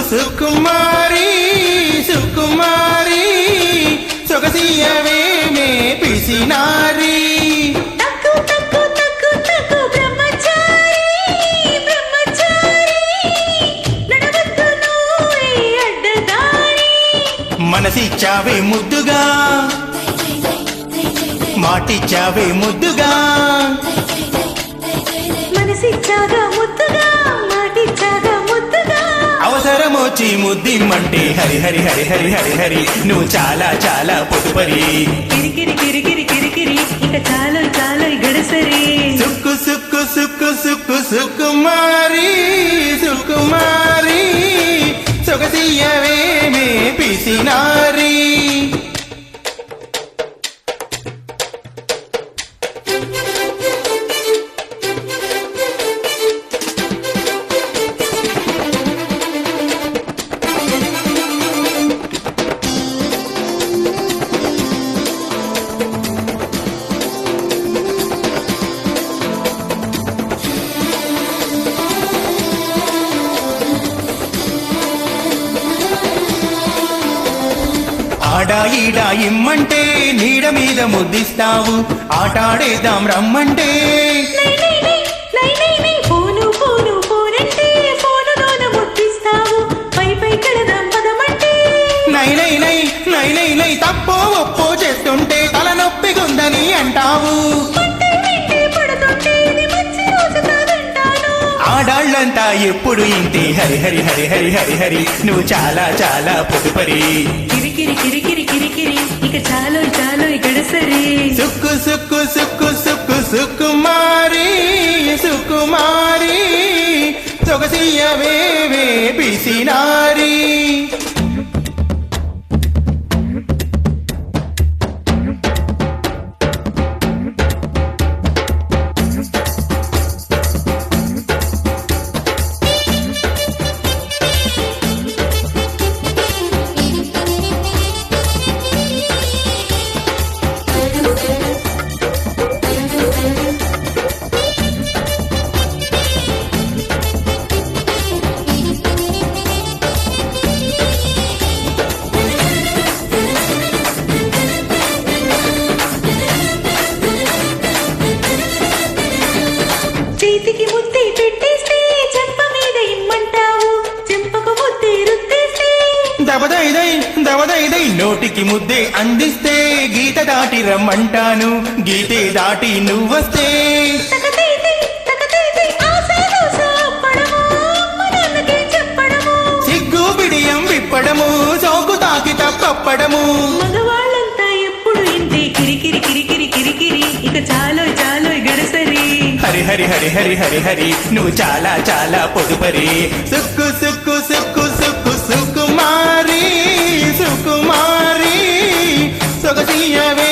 సుకుమారి సుకుమారి సొగసియవే మే పిసినారి మనసిచ్చావే ముద్దుగా మాటిచ్చావే ముద్దుగా మనసిచ్చాగా ముద్దుగా మాటిచ్చాగా ముద్దుగా అవసరమొచ్చి ముద్దిమ్మంటే హరి హరి హరి హరి హరి హరి నువ్వు చాలా చాలా పొదుపరి కిరికిరి కిరికిరి కిరికిరి ఇక చాలు చాలు గడసరి సుక్కు సుక్కు సుక్కు సుక్కు సుకుమారి సుకుమారి సొగసియవే మే పిసినారి ఆడా ఈడా ఇమ్మంటే నీడ మీద ముద్దిస్తావు ఆటాడేద్దాం రమ్మంటే పోను పోను పోనంటే ఫోనులోన ముద్దిస్తావు పై పై కడదాం పదమంటే నై నై నై నై నై నై తప్పో ఒప్పో చేస్తుంటే తలనొప్పిగుందని అంటావు ఆడాళ్ళంతా ఎప్పుడు ఇంతే హరి హరి హరి హరి హరి హరి నువ్వు చాలా చాలా పొదుపరి కిరికిరి కిరికిరి కిరికిరి ఇక చాలు చాలు గడసరి సుక్కు సుక్కు సుక్కు సుక్కు సుకుమారి సుకుమారి సొగసియవే మే పిసినారి చేతికి ముద్దే పెట్టేస్తే చెంప మీద ఇమ్మంటావు చెంపకు ముద్దే రుద్దేస్తే దబదైదై దబదైదై నోటికి ముద్దే అందిస్తే గీత దాటి రమ్మంటాను గీతే దాటి నువ్వొస్తే సిగ్గు బిడియం విప్పడము సోకు తాకి తప్పడము మగవాళ్ళంతా ఎప్పుడు ఇంతే కిరికిరి కిరికిరి కిరికిరి ఇక చాలు చాలు గడసరి హరి హరి హరి హరి హరి హరి నువ్వు చాలా చాలా పొదుపరి సుక్కు సుక్కు సుక్కు సుక్కు సుకుమారి సుకుమారి సొగసియవే